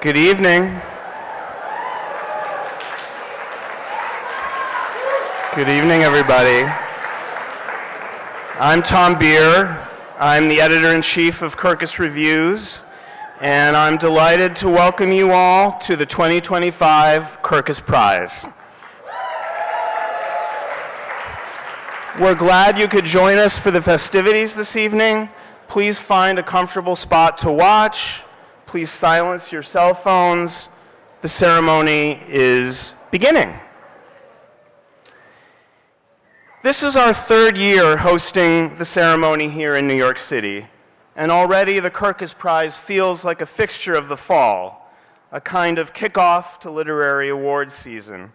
Good evening. Good evening, everybody. I'm Tom Beer. I'm the editor-in-chief of Kirkus Reviews, and I'm delighted to welcome you all to the 2025 Kirkus Prize. We're glad you could join us for the festivities this evening. Please find a comfortable spot to watch. Please silence your cell phones. The ceremony is beginning. This is our third year hosting the ceremony here in New York City, and already the Kirkus Prize feels like a fixture of the fall, a kind of kickoff to literary awards season.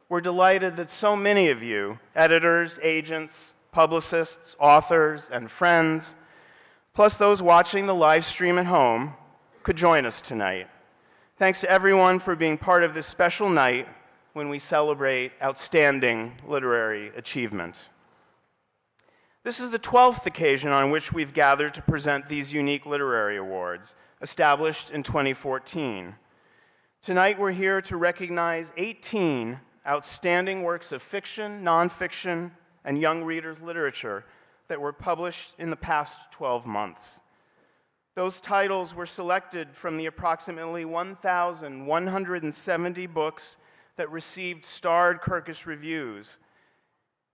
We're delighted that so many of you, editors, agents, publicists, authors, and friends, plus those watching the live stream at home, could join us tonight. Thanks to everyone for being part of this special night when we celebrate outstanding literary achievement. This is the 12th occasion on which we've gathered to present these unique literary awards, established in 2014. Tonight we're here to recognize 18 outstanding works of fiction, nonfiction, and young readers' literature that were published in the past 12 months. Those titles were selected from the approximately 1,170 books that received starred Kirkus Reviews.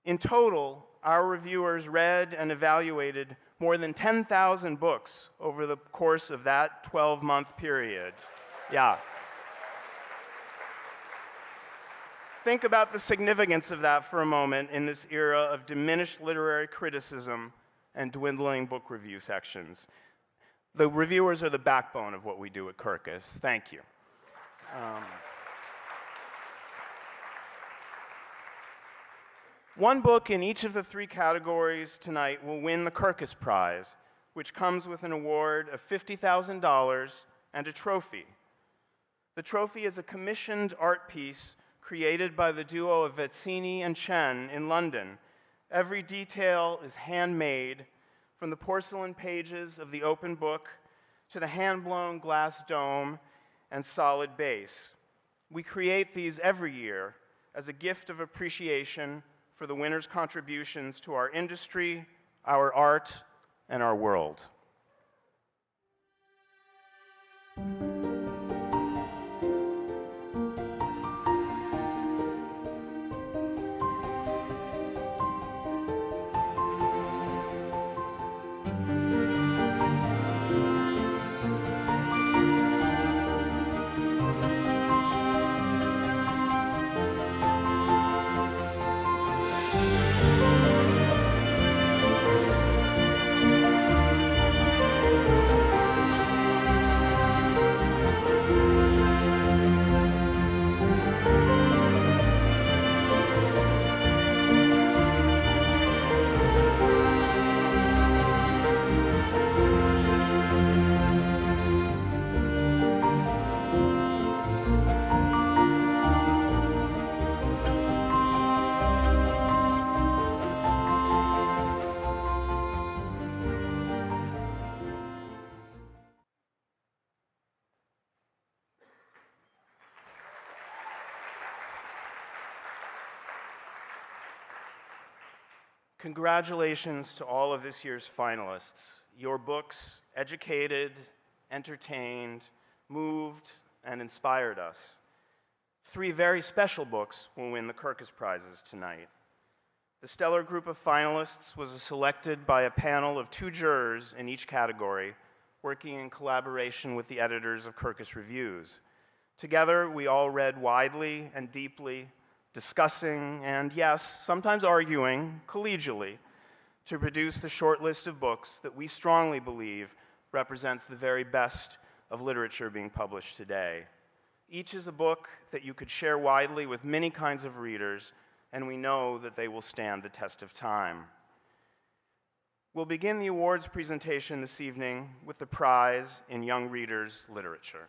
In total, our reviewers read and evaluated more than 10,000 books over the course of that 12-month period. Yeah. Think about the significance of that for a moment in this era of diminished literary criticism and dwindling book review sections. The reviewers are the backbone of what we do at Kirkus. Thank you. One book in each of the three categories tonight will win the Kirkus Prize, which comes with an award of $50,000 and a trophy. The trophy is a commissioned art piece created by the duo of Vezzini and Chen in London. Every detail is handmade, from the porcelain pages of the open book to the hand-blown glass dome and solid base. We create these every year as a gift of appreciation for the winners' contributions to our industry, our art, and our world. Congratulations to all of this year's finalists. Your books educated, entertained, moved, and inspired us. Three very special books will win the Kirkus Prizes tonight. The stellar group of finalists was selected by a panel of 2 jurors in each category, working in collaboration with the editors of Kirkus Reviews. Together, we all read widely and deeply, discussing and, yes, sometimes arguing collegially to produce the short list of books that we strongly believe represents the very best of literature being published today. Each is a book that you could share widely with many kinds of readers, and we know that they will stand the test of time. We'll begin the awards presentation this evening with the prize in Young Readers Literature.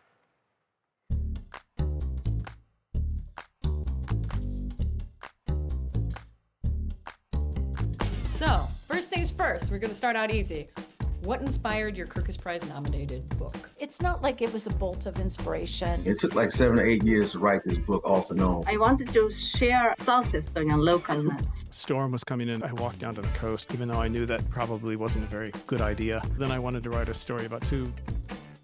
So, first things first, we're going to start out easy. What inspired your Kirkus Prize nominated book? It's not like it was a bolt of inspiration. It took like 7 or 8 years to write this book off and on. I wanted to share South Estonian localness. Storm was coming in. I walked down to the coast, even though I knew that probably wasn't a very good idea. Then I wanted to write a story about two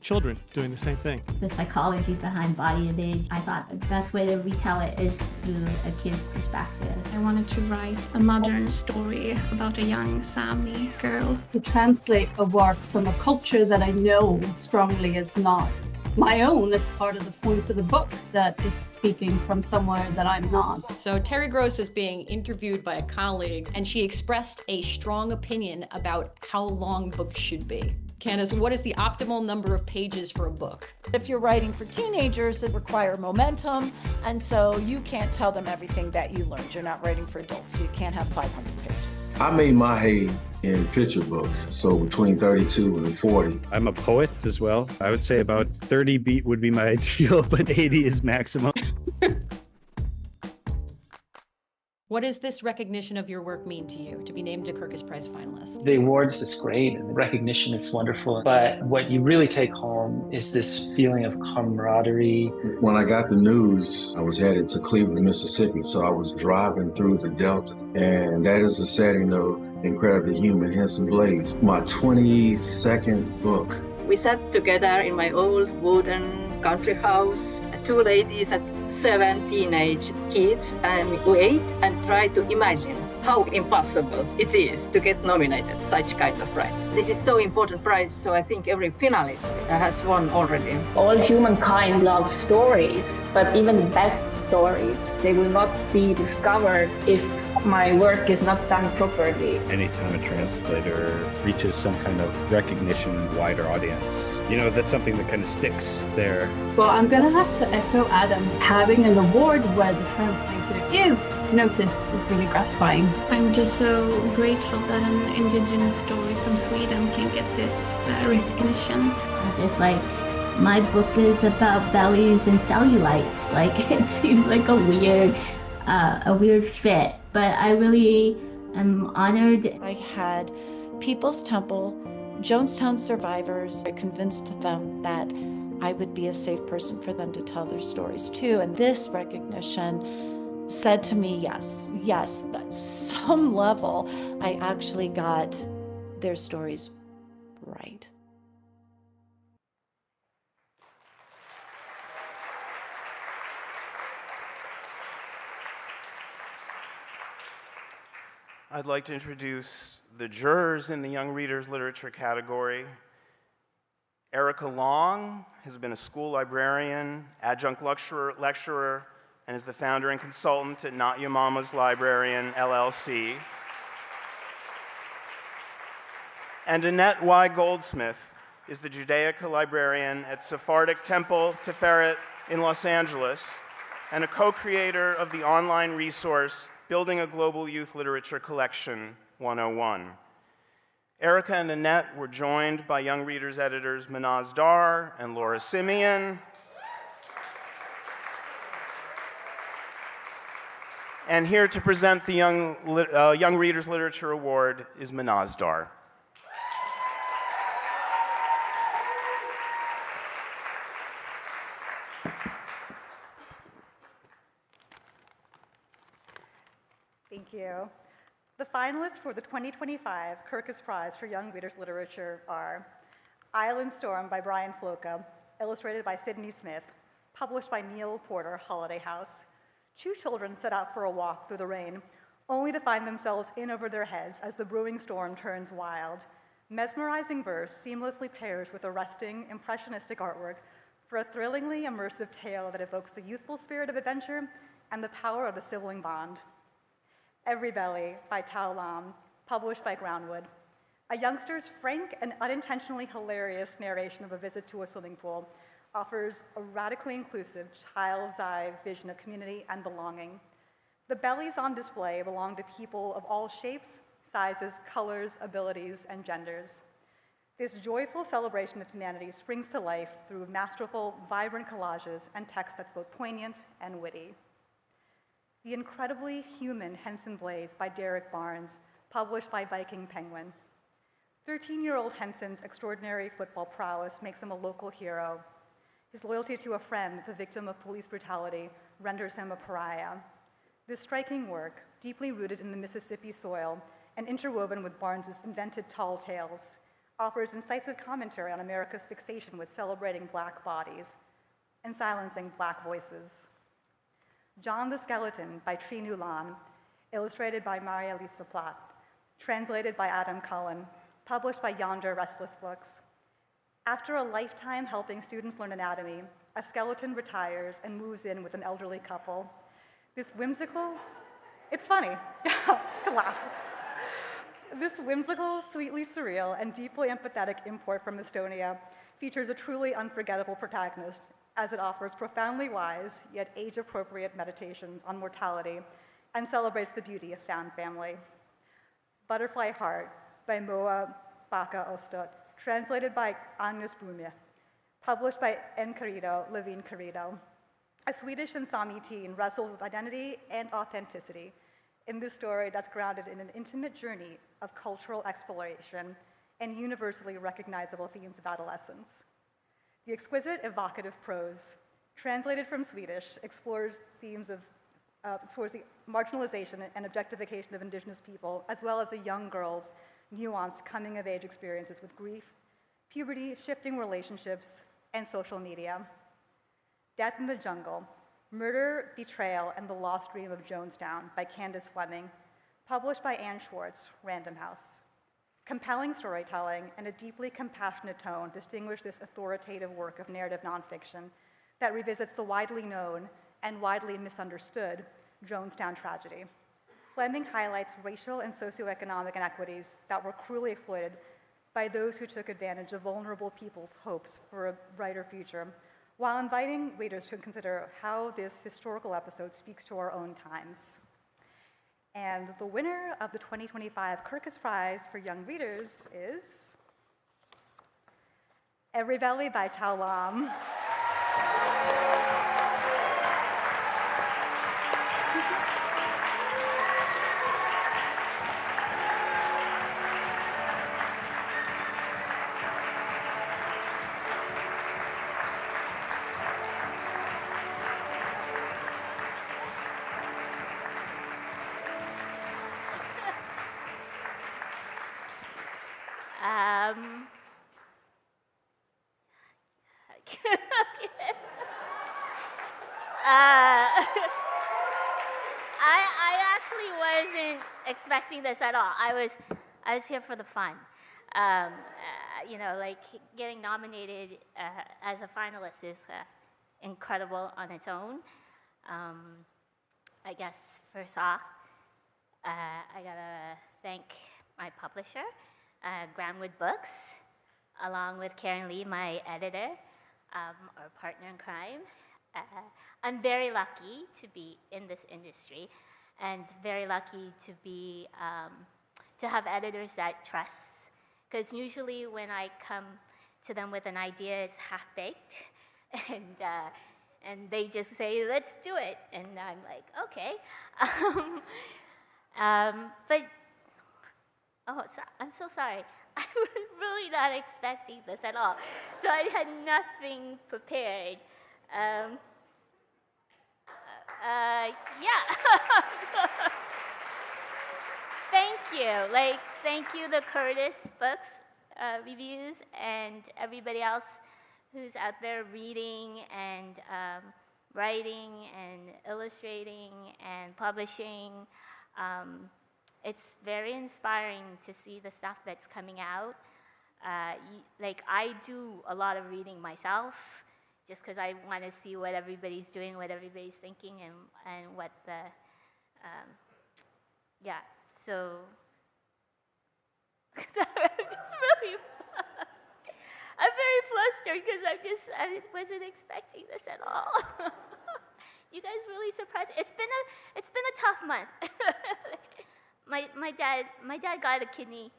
children doing the same thing. The psychology behind body image, I thought the best way to retell it is through a kid's perspective. I wanted to write a modern story about a young Sami girl. To translate a work from a culture that I know strongly is not my own. It's part of the point of the book that it's speaking from somewhere that I'm not. So Terry Gross was being interviewed by a colleague, and she expressed a strong opinion about how long books should be. Candace, what is the optimal number of pages for a book? If you're writing for teenagers, it requires momentum, and so you can't tell them everything that you learned. You're not writing for adults, so you can't have 500 pages. I made my hay in picture books, so between 32 and 40. I'm a poet as well. I would say about 30 would be my ideal, but 80 is maximum. What does this recognition of your work mean to you, to be named a Kirkus Prize finalist? The awards is great, and the recognition, it's wonderful. But what you really take home is this feeling of camaraderie. When I got the news, I was headed to Cleveland, Mississippi, so I was driving through the Delta, and that is a setting of Incredibly Human, Henson Blaze, my 22nd book. We sat together in my old wooden country house, 2 ladies and 7 teenage kids, and we ate and tried to imagine how impossible it is to get nominated such kind of prize. This is so important prize, so I think every finalist has won already. All humankind loves stories, but even the best stories, they will not be discovered if my work is not done properly. Anytime a translator reaches some kind of recognition in a wider audience, that's something that kind of sticks there. Well, I'm going to have to echo Adam. Having an award where the translator is noticed is really gratifying. I'm just so grateful that an indigenous story from Sweden can get this recognition. It's like, my book is about bellies and cellulites. Like, it seems like a weird fit, but I really am honored. I had People's Temple, Jonestown survivors. I convinced them that I would be a safe person for them to tell their stories too. And this recognition said to me, yes, at some level, I actually got their stories right. I'd like to introduce the jurors in the Young Readers Literature category. Erica Long has been a school librarian, adjunct lecturer, and is the founder and consultant at Not Your Mama's Librarian, LLC. And Annette Y. Goldsmith is the Judaica librarian at Sephardic Temple Tiferet in Los Angeles, and a co-creator of the online resource Building a Global Youth Literature Collection 101. Erica and Annette were joined by Young Readers editors Manaz Dar and Laura Simeon. And here to present the Young Readers Literature Award is Manaz Dar. Thank you. The finalists for the 2025 Kirkus Prize for Young Readers Literature are Island Storm by Brian Floca, illustrated by Sydney Smith, published by Neil Porter, Holiday House. Two children set out for a walk through the rain, only to find themselves in over their heads as the brewing storm turns wild. Mesmerizing verse seamlessly pairs with arresting, impressionistic artwork for a thrillingly immersive tale that evokes the youthful spirit of adventure and the power of the sibling bond. Every Belly by Tao Lam, published by Groundwood. A youngster's frank and unintentionally hilarious narration of a visit to a swimming pool offers a radically inclusive child's eye vision of community and belonging. The bellies on display belong to people of all shapes, sizes, colors, abilities, and genders. This joyful celebration of humanity springs to life through masterful, vibrant collages and text that's both poignant and witty. The Incredibly Human Henson Blaze by Derek Barnes, published by Viking Penguin. 13-year-old Henson's extraordinary football prowess makes him a local hero. His loyalty to a friend, the victim of police brutality, renders him a pariah. This striking work, deeply rooted in the Mississippi soil and interwoven with Barnes's invented tall tales, offers incisive commentary on America's fixation with celebrating Black bodies and silencing Black voices. John the Skeleton by Trinu Lan, illustrated by Maria Lisa Platt, translated by Adam Cullen, published by Yonder Restless Books. After a lifetime helping students learn anatomy, a skeleton retires and moves in with an elderly couple. This whimsical, it's funny, to laugh. This whimsical, sweetly surreal, and deeply empathetic import from Estonia features a truly unforgettable protagonist, as it offers profoundly wise, yet age-appropriate meditations on mortality and celebrates the beauty of found family. Butterfly Heart by Moa Baca Ostot, translated by Agnes Brumje, published by Encarrido, Levin Carrido. A Swedish and Sami teen wrestles with identity and authenticity in this story that's grounded in an intimate journey of cultural exploration and universally recognizable themes of adolescence. The exquisite, evocative prose, translated from Swedish, explores themes of explores the marginalization and objectification of Indigenous people, as well as a young girl's nuanced coming-of-age experiences with grief, puberty, shifting relationships, and social media. Death in the Jungle, Murder, Betrayal, and the Lost Dream of Jonestown by Candace Fleming, published by Anne Schwartz, Random House. Compelling storytelling and a deeply compassionate tone distinguish this authoritative work of narrative nonfiction that revisits the widely known and widely misunderstood Jonestown tragedy. Fleming highlights racial and socioeconomic inequities that were cruelly exploited by those who took advantage of vulnerable people's hopes for a brighter future, while inviting readers to consider how this historical episode speaks to our own times. And the winner of the 2025 Kirkus Prize for Young Readers is Every Valley by Tao Lam. I actually wasn't expecting this at all. I was here for the fun. You know, like getting nominated as a finalist is incredible on its own. I guess first off, I gotta thank my publisher, Granwood Books, along with Karen Lee, my editor, our partner in crime. I'm very lucky to be in this industry, and very lucky to be to have editors that trust. Because usually when I come to them with an idea, it's half-baked, and they just say, "Let's do it," and I'm like, "Okay." But I'm so sorry. I was really not expecting this at all, so I had nothing prepared. Yeah. Thank you. Thank you, the Kirkus Books Reviews, and everybody else who's out there reading and writing and illustrating and publishing. It's very inspiring to see the stuff that's coming out. I do a lot of reading myself, just because I want to see what everybody's doing, what everybody's thinking, and what the, yeah, so, I'm just really, I'm very flustered because I wasn't expecting this at all. You guys really surprised. It's been a tough month. My dad got a kidney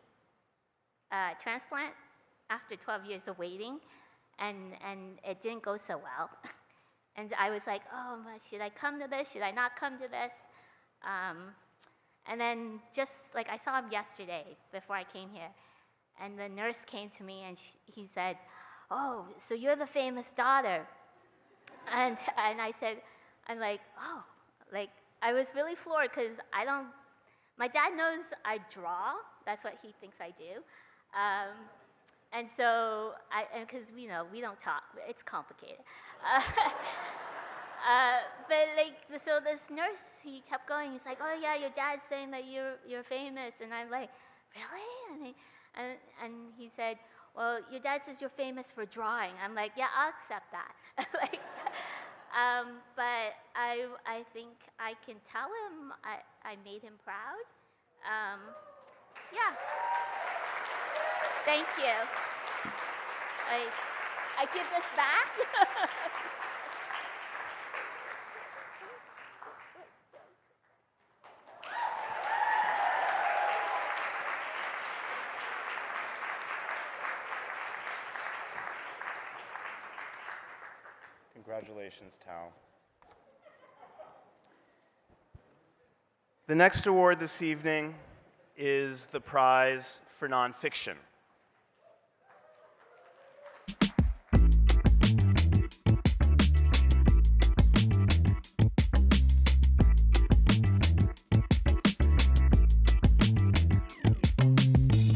transplant after 12 years of waiting. And it didn't go so well. And I was like, oh, should I come to this? Should I not come to this? And then just like I saw him yesterday before I came here. And the nurse came to me and he said, "Oh, so you're the famous daughter." And I said, I'm like, oh, like, I was really floored because my dad knows I draw. That's what he thinks I do. And so, because we don't talk, it's complicated. But like, so this nurse, he kept going. He's like, "Oh yeah, your dad's saying that you're famous," and I'm like, "Really?" And he said, "Well, your dad says you're famous for drawing." I'm like, "Yeah, I'll accept that." Like, but I think I can tell him I made him proud. Yeah. Thank you. I give this back. Congratulations, Tao. The next award this evening is the prize for nonfiction.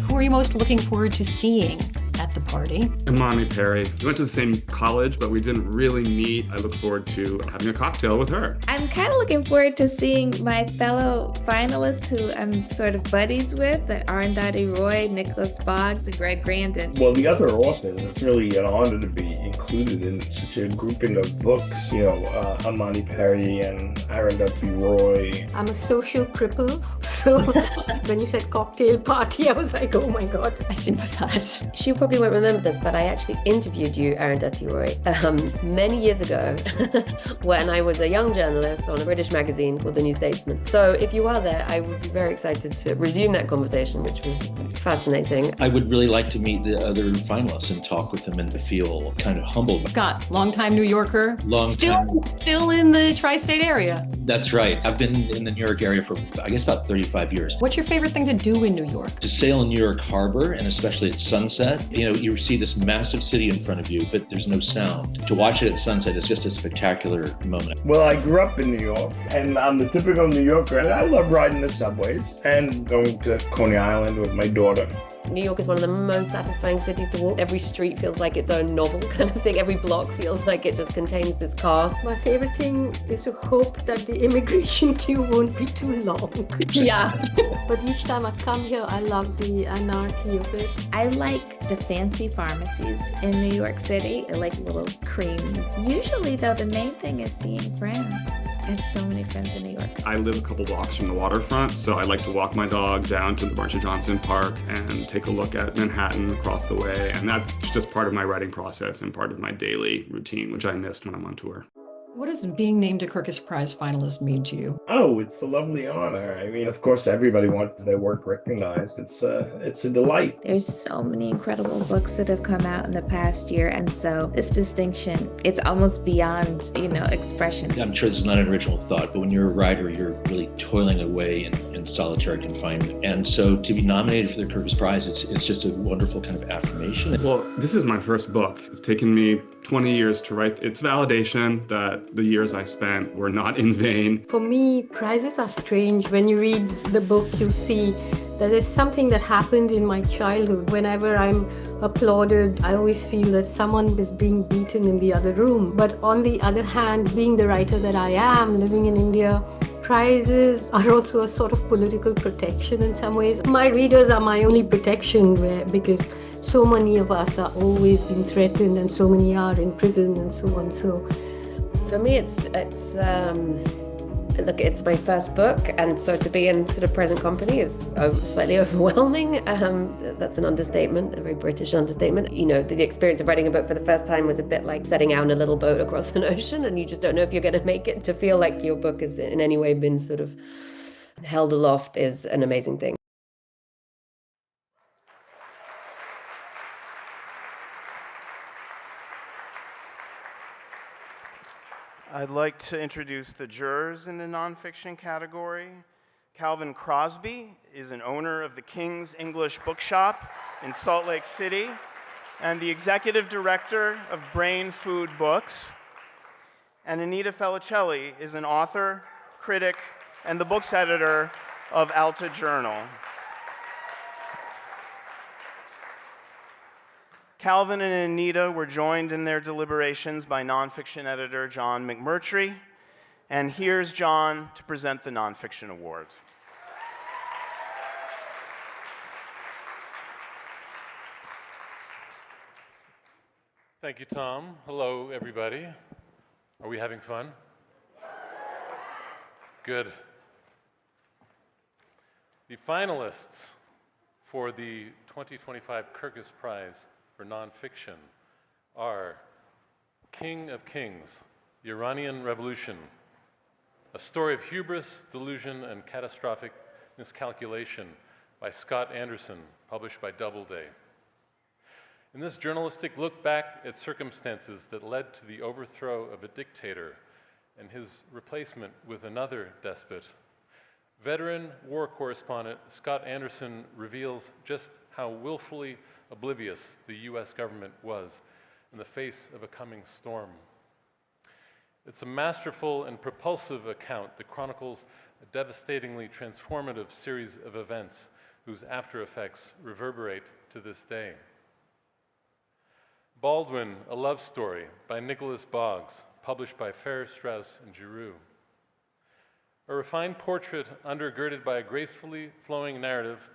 Who are you most looking forward to seeing at the party? Imani Perry. We went to the same college, but we didn't really meet. I look forward to having a cocktail with her. I'm kind of looking forward to seeing my fellow finalists who I'm sort of buddies with, that Arundhati Roy, Nicholas Boggs, and Greg Grandin. Well, the other authors, it's really an honor to be included in such a grouping of books. Imani Perry and Arundhati Roy. I'm a social cripple, so when you said cocktail party, I was like, oh my God. I sympathize. She probably won't remember this, but I actually interviewed you, Arundhati Roy, many years ago when I was a young journalist on a British magazine called The New Statesman. So if you are there, I would be very excited to resume that conversation, which was fascinating. I would really like to meet the other finalists and talk with them and to feel kind of humbled. Scott, longtime New Yorker, still in the tri-state area. That's right. I've been in the New York area for, I guess, about 35 years. What's your favorite thing to do in New York? To sail in New York Harbor, and especially at sunset. You see this massive city in front of you, but there's no sound. To watch it at sunset is just a spectacular moment. Well, I grew up in New York, and I'm the typical New Yorker, and I love riding the subways and going to Coney Island with my daughter. New York is one of the most satisfying cities to walk. Every street feels like its own novel kind of thing. Every block feels like it just contains this cast. My favorite thing is to hope that the immigration queue won't be too long. Yeah. But each time I come here, I love the anarchy of it. I like the fancy pharmacies in New York City. I like little creams. Usually, though, the main thing is seeing friends. I have so many friends in New York. I live a couple blocks from the waterfront, so I like to walk my dog down to the Marcia Johnson Park and take a look at Manhattan across the way. And that's just part of my writing process and part of my daily routine, which I missed when I'm on tour. What does being named a Kirkus Prize finalist mean to you? Oh, it's a lovely honor. I mean, of course, everybody wants their work recognized. It's a delight. There's so many incredible books that have come out in the past year, and so this distinction, it's almost beyond, expression. I'm sure this is not an original thought, but when you're a writer, you're really toiling away in solitary confinement. And so to be nominated for the Kirkus Prize, it's just a wonderful kind of affirmation. Well, this is my first book. It's taken me 20 years to write. It's validation that the years I spent were not in vain. For me, prizes are strange. When you read the book, you see that there's something that happened in my childhood. Whenever I'm applauded, I always feel that someone is being beaten in the other room. But on the other hand, being the writer that I am, living in India, prizes are also a sort of political protection in some ways. My readers are my only protection because so many of us are always being threatened and so many are in prison and so on. So for me, it's my first book, and so to be in sort of present company is slightly overwhelming. That's an understatement, a very British understatement. The experience of writing a book for the first time was a bit like setting out in a little boat across an ocean, and you just don't know if you're going to make it. To feel like your book has in any way been sort of held aloft is an amazing thing. I'd like to introduce the jurors in the nonfiction category. Calvin Crosby is an owner of the King's English Bookshop in Salt Lake City and the executive director of Brain Food Books. And Anita Felicelli is an author, critic, and the books editor of Alta Journal. Calvin and Anita were joined in their deliberations by nonfiction editor John McMurtry, and here's John to present the Nonfiction Award. Thank you, Tom. Hello, everybody. Are we having fun? Good. The finalists for the 2025 Kirkus Prize for Nonfiction are King of Kings, The Iranian Revolution, a story of hubris, delusion, and catastrophic miscalculation by Scott Anderson, published by Doubleday. In this journalistic look back at circumstances that led to the overthrow of a dictator and his replacement with another despot, veteran war correspondent Scott Anderson reveals just how willfully oblivious the U.S. government was in the face of a coming storm. It's a masterful and propulsive account that chronicles a devastatingly transformative series of events whose after effects reverberate to this day. Baldwin, A Love Story by Nicholas Boggs, published by Fair, Strauss and Giroux. A refined portrait undergirded by a gracefully flowing narrative,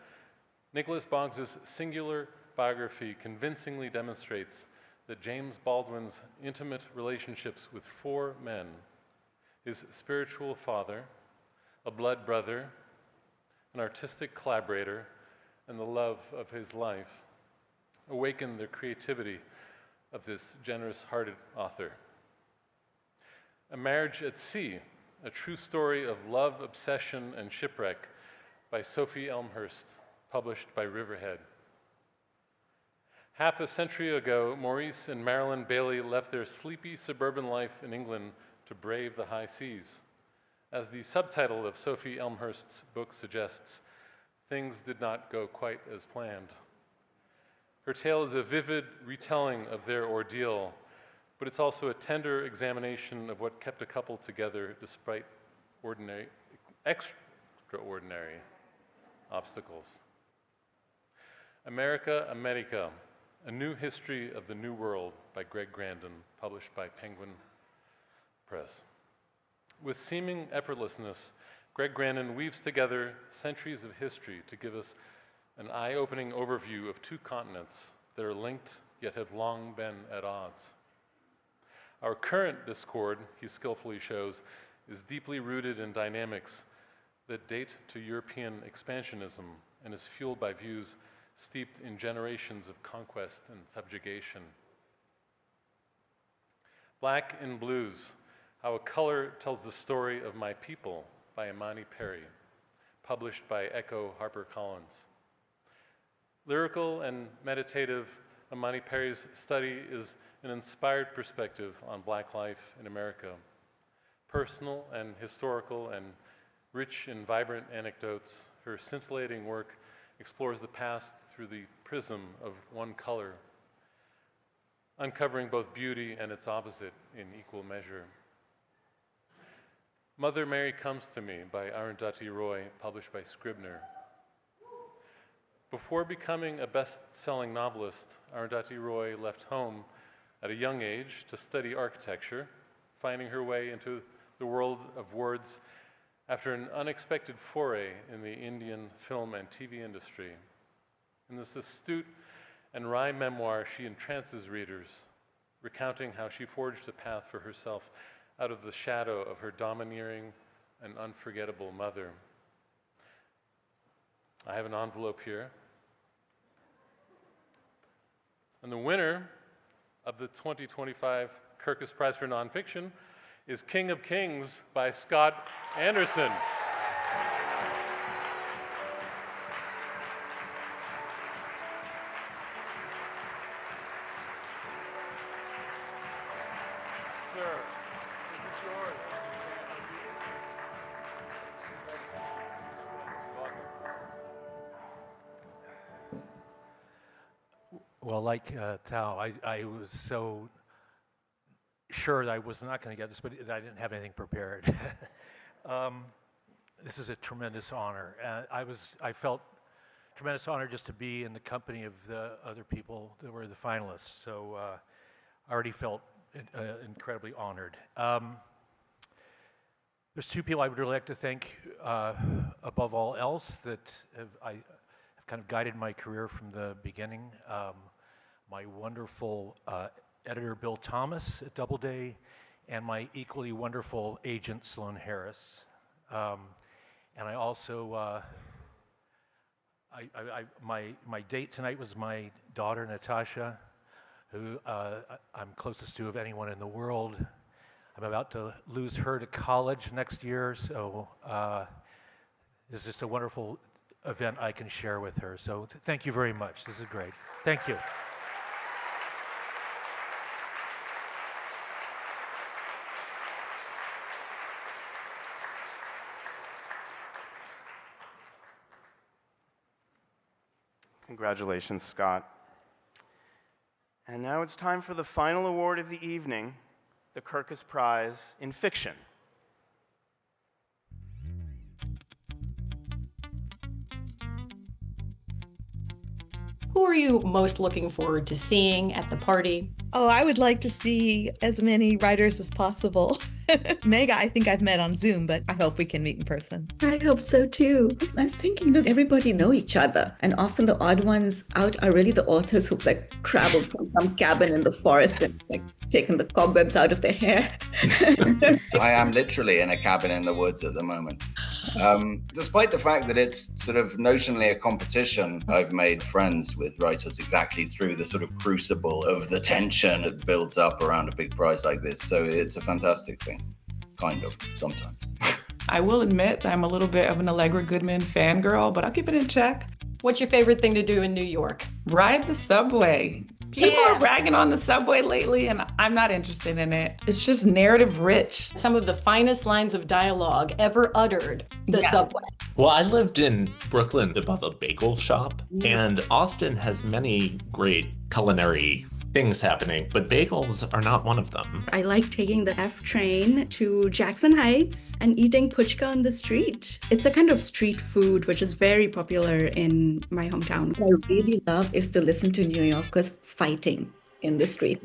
Nicholas Boggs's singular biography convincingly demonstrates that James Baldwin's intimate relationships with four men, his spiritual father, a blood brother, an artistic collaborator, and the love of his life, awakened the creativity of this generous-hearted author. A Marriage at Sea, a true story of love, obsession, and shipwreck by Sophie Elmhurst, published by Riverhead. Half a century ago, Maurice and Marilyn Bailey left their sleepy suburban life in England to brave the high seas. As the subtitle of Sophie Elmhurst's book suggests, things did not go quite as planned. Her tale is a vivid retelling of their ordeal, but it's also a tender examination of what kept a couple together despite extraordinary obstacles. America, America, A New History of the New World by Greg Grandin, published by Penguin Press. With seeming effortlessness, Greg Grandin weaves together centuries of history to give us an eye-opening overview of two continents that are linked yet have long been at odds. Our current discord, he skillfully shows, is deeply rooted in dynamics that date to European expansionism and is fueled by views steeped in generations of conquest and subjugation. Black in Blues, How a Color Tells the Story of My People by Imani Perry, published by Echo HarperCollins. Lyrical and meditative, Imani Perry's study is an inspired perspective on Black life in America. Personal and historical and rich in vibrant anecdotes, her scintillating work explores the past through the prism of one color, uncovering both beauty and its opposite in equal measure. Mother Mary Comes to Me by Arundhati Roy, published by Scribner. Before becoming a best-selling novelist, Arundhati Roy left home at a young age to study architecture, finding her way into the world of words after an unexpected foray in the Indian film and TV industry. In this astute and wry memoir, she entrances readers, recounting how she forged a path for herself out of the shadow of her domineering and unforgettable mother. I have an envelope here. And the winner of the 2025 Kirkus Prize for Nonfiction is King of Kings by Scott Anderson. Sir, is it yours? Well, like Tao, I was so sure that I was not going to get this, but I didn't have anything prepared. This is a tremendous honor. I felt tremendous honor just to be in the company of the other people that were the finalists. So I already felt incredibly honored. There's two people I would really like to thank above all else that have kind of guided my career from the beginning. My wonderful editor, Bill Thomas at Doubleday, and my equally wonderful agent, Sloan Harris. And I also, my date tonight was my daughter, Natasha, who I'm closest to of anyone in the world. I'm about to lose her to college next year, so it's just a wonderful event I can share with her. So thank you very much. This is great. Thank you. Congratulations, Scott. And now it's time for the final award of the evening, the Kirkus Prize in Fiction. Who are you most looking forward to seeing at the party? Oh, I would like to see as many writers as possible. Mega, I think I've met on Zoom, but I hope we can meet in person. I hope so too. I was thinking that everybody know each other, and often the odd ones out are really the authors who've like traveled from some cabin in the forest and like taken the cobwebs out of their hair. I am literally in a cabin in the woods at the moment. Despite the fact that it's sort of notionally a competition, I've made friends with writers exactly through the sort of crucible of the tension that builds up around a big prize like this. So it's a fantastic thing. Kind of, sometimes. I will admit that I'm a little bit of an Allegra Goodman fangirl, but I'll keep it in check. What's your favorite thing to do in New York? Ride the subway. People are bragging on the subway lately, and I'm not interested in it. It's just narrative rich. Some of the finest lines of dialogue ever uttered, the subway. Well, I lived in Brooklyn above a bagel shop, and Austin has many great culinary things happening, but bagels are not one of them. I like taking the F train to Jackson Heights and eating puchka on the street. It's a kind of street food which is very popular in my hometown. What I really love is to listen to New Yorkers fighting in the street.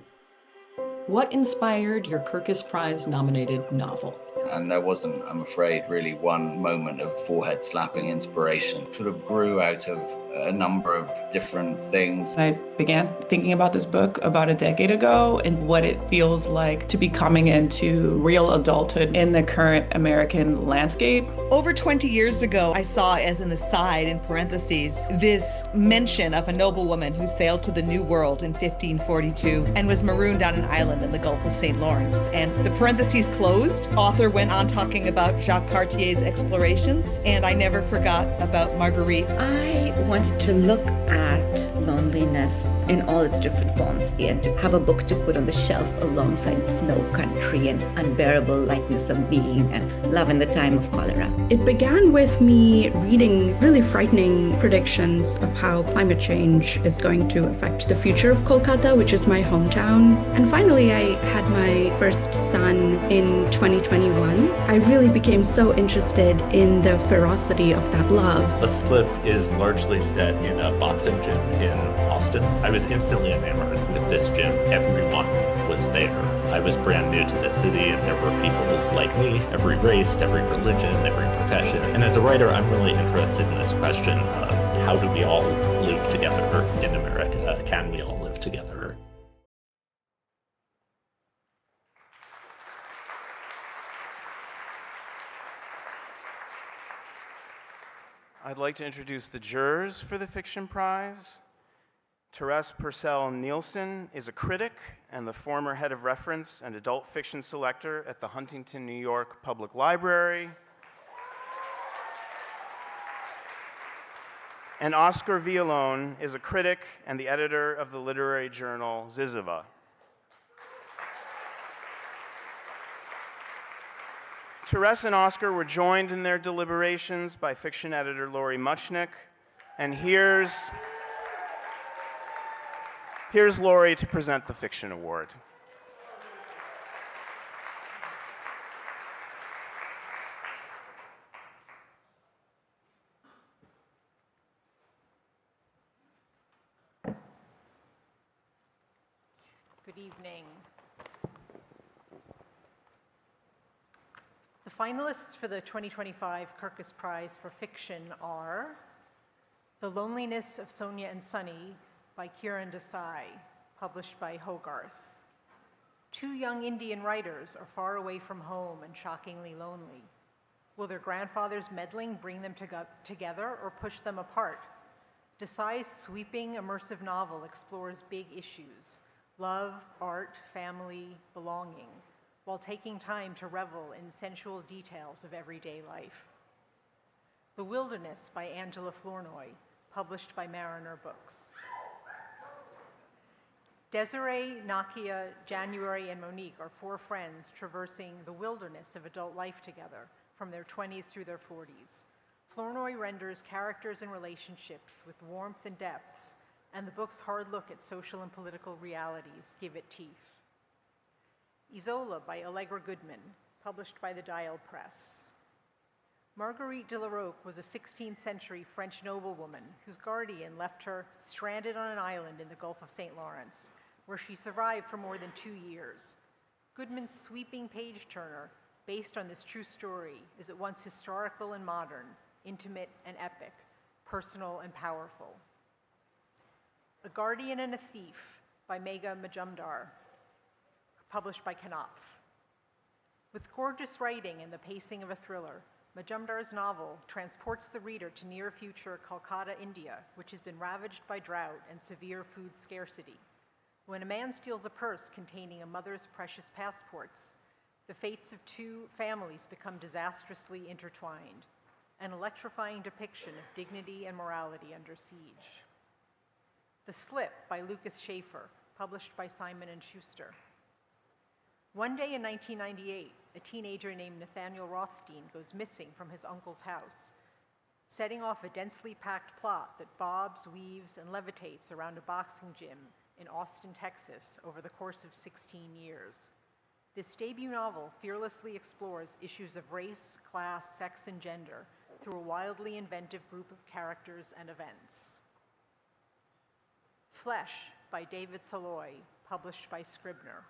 What inspired your Kirkus Prize nominated novel? And there wasn't, I'm afraid, really one moment of forehead slapping inspiration. It sort of grew out of a number of different things. I began thinking about this book about a decade ago and what it feels like to be coming into real adulthood in the current American landscape. Over 20 years ago, I saw as an aside in parentheses this mention of a noblewoman who sailed to the New World in 1542 and was marooned on an island in the Gulf of St. Lawrence. And the parentheses closed. Author went on talking about Jacques Cartier's explorations, and I never forgot about Marguerite. I wanted to look at loneliness in all its different forms and to have a book to put on the shelf alongside Snow Country and Unbearable Lightness of Being and Love in the Time of Cholera. It began with me reading really frightening predictions of how climate change is going to affect the future of Kolkata, which is my hometown. And finally, I had my first son in 2021. I really became so interested in the ferocity of that love. The Slip is largely set in a boxing gym in Austin. I was instantly enamored with this gym. Everyone was there. I was brand new to the city, and there were people like me, every race, every religion, every profession. And as a writer, I'm really interested in this question of how do we all live together in America? Can we all live together? I'd like to introduce the jurors for the Fiction Prize. Therese Purcell Nielsen is a critic and the former head of reference and adult fiction selector at the Huntington, New York Public Library. And Oscar Villalone is a critic and the editor of the literary journal Zizova. Therese and Oscar were joined in their deliberations by fiction editor Lori Muchnick, and here's here's Lori to present the Fiction Award. Good evening. The finalists for the 2025 Kirkus Prize for Fiction are The Loneliness of Sonia and Sunny by Kiran Desai, published by Hogarth. Two young Indian writers are far away from home and shockingly lonely. Will their grandfather's meddling bring them together or push them apart? Desai's sweeping, immersive novel explores big issues: love, art, family, belonging, while taking time to revel in sensual details of everyday life. The Wilderness by Angela Flournoy, published by Mariner Books. Desiree, Nakia, January, and Monique are four friends traversing the wilderness of adult life together from their 20s through their 40s. Flournoy renders characters and relationships with warmth and depth, and the book's hard look at social and political realities give it teeth. Isola by Allegra Goodman, published by the Dial Press. Marguerite de la Roque was a 16th century French noblewoman whose guardian left her stranded on an island in the Gulf of St. Lawrence, where she survived for more than 2 years. Goodman's sweeping page-turner, based on this true story, is at once historical and modern, intimate and epic, personal and powerful. A Guardian and a Thief by Megha Majumdar, published by Knopf. With gorgeous writing and the pacing of a thriller, Majumdar's novel transports the reader to near-future Calcutta, India, which has been ravaged by drought and severe food scarcity. When a man steals a purse containing a mother's precious passports, the fates of two families become disastrously intertwined, an electrifying depiction of dignity and morality under siege. The Slip by Lucas Schaefer, published by Simon & Schuster. One day in 1998, a teenager named Nathaniel Rothstein goes missing from his uncle's house, setting off a densely packed plot that bobs, weaves, and levitates around a boxing gym in Austin, Texas, over the course of 16 years. This debut novel fearlessly explores issues of race, class, sex, and gender through a wildly inventive group of characters and events. Flesh by David Saloy, published by Scribner.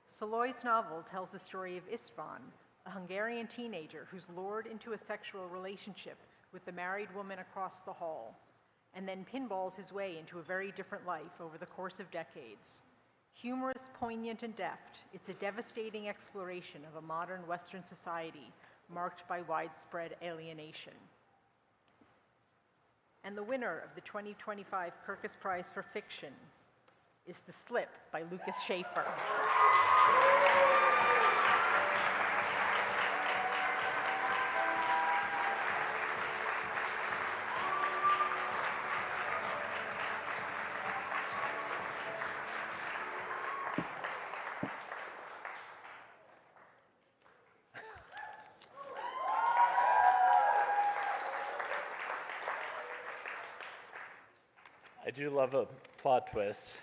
Saloy's novel tells the story of Istvan, a Hungarian teenager who's lured into a sexual relationship with the married woman across the hall, and then pinballs his way into a very different life over the course of decades. Humorous, poignant, and deft, it's a devastating exploration of a modern Western society marked by widespread alienation. And the winner of the 2025 Kirkus Prize for Fiction is The Slip by Lucas Schaefer. I do love a plot twist.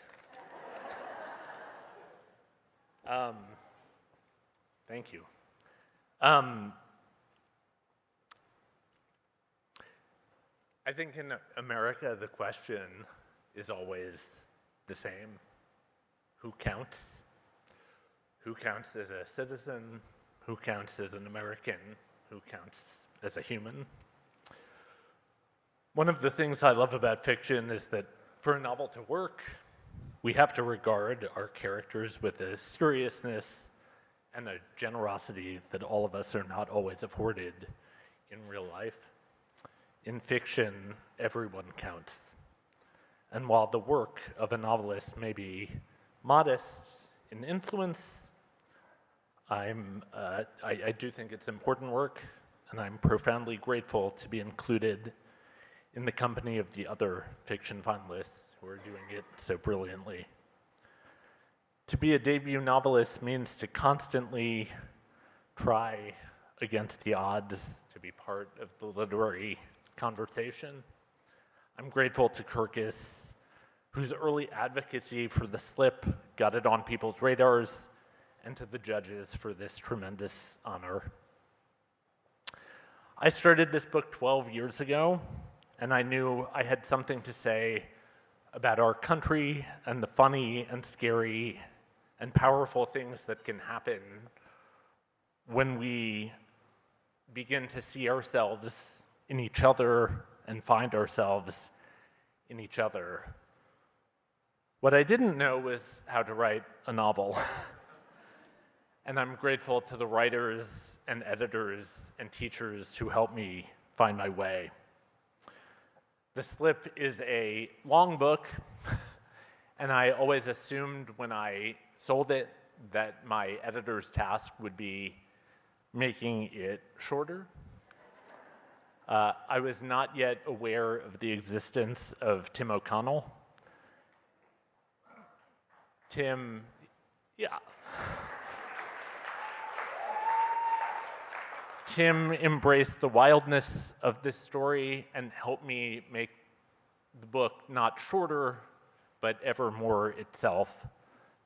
Thank you. I think in America, the question is always the same. Who counts? Who counts as a citizen? Who counts as an American? Who counts as a human? One of the things I love about fiction is that for a novel to work, we have to regard our characters with a seriousness and a generosity that all of us are not always afforded in real life. In fiction, everyone counts. And while the work of a novelist may be modest in influence, I do think it's important work, and I'm profoundly grateful to be included in the company of the other fiction finalists who are doing it so brilliantly. To be a debut novelist means to constantly try against the odds to be part of the literary conversation. I'm grateful to Kirkus whose early advocacy for the slip got it on people's radars, and to the judges for this tremendous honor. I started this book 12 years ago, and I knew I had something to say about our country and the funny and scary and powerful things that can happen when we begin to see ourselves in each other and find ourselves in each other. What I didn't know was how to write a novel. And I'm grateful to the writers and editors and teachers who helped me find my way. The Slip is a long book, and I always assumed when I sold it that my editor's task would be making it shorter. I was not yet aware of the existence of Tim O'Connell. Tim, yeah. Tim embraced the wildness of this story and helped me make the book not shorter, but ever more itself.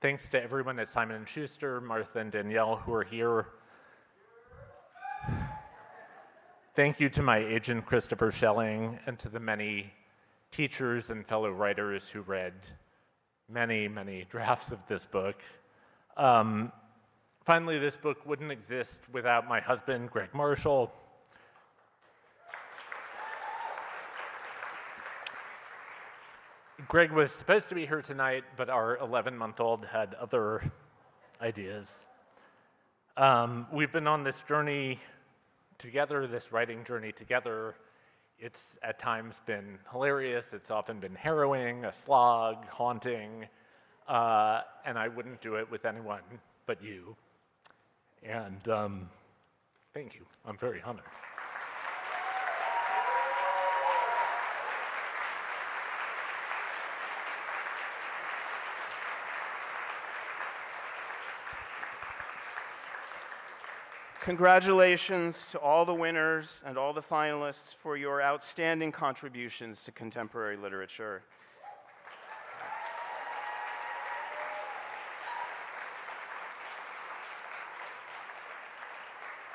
Thanks to everyone at Simon & Schuster, Martha and Danielle, who are here. Thank you to my agent, Christopher Schelling, and to the many teachers and fellow writers who read many, many drafts of this book. Finally, this book wouldn't exist without my husband, Greg Marshall. Greg was supposed to be here tonight, but our 11-month-old had other ideas. We've been on this journey together, this writing journey together. It's at times been hilarious, it's often been harrowing, a slog, haunting, and I wouldn't do it with anyone but you. And thank you, I'm very honored. Congratulations to all the winners and all the finalists for your outstanding contributions to contemporary literature.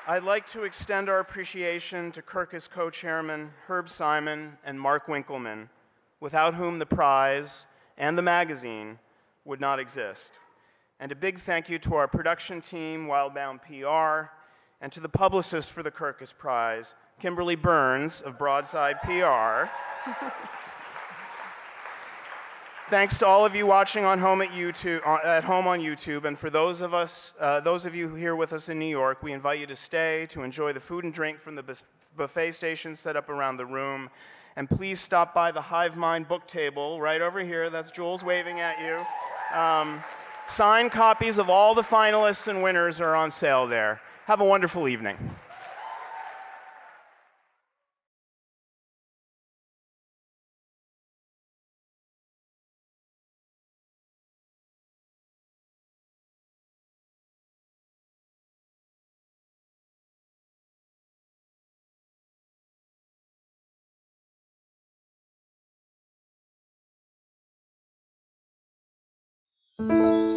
I'd like to extend our appreciation to Kirkus co-chairman Herb Simon and Mark Winkleman, without whom the prize and the magazine would not exist. And a big thank you to our production team, Wildbound PR, and to the publicist for the Kirkus Prize, Kimberly Burns of Broadside PR. Thanks to all of you watching at home on YouTube, and for those of you here with us in New York, we invite you to stay to enjoy the food and drink from the buffet stations set up around the room. And please stop by the Hive Mind book table right over here. That's Jules waving at you. Signed copies of all the finalists and winners are on sale there. Have a wonderful evening. Thank you.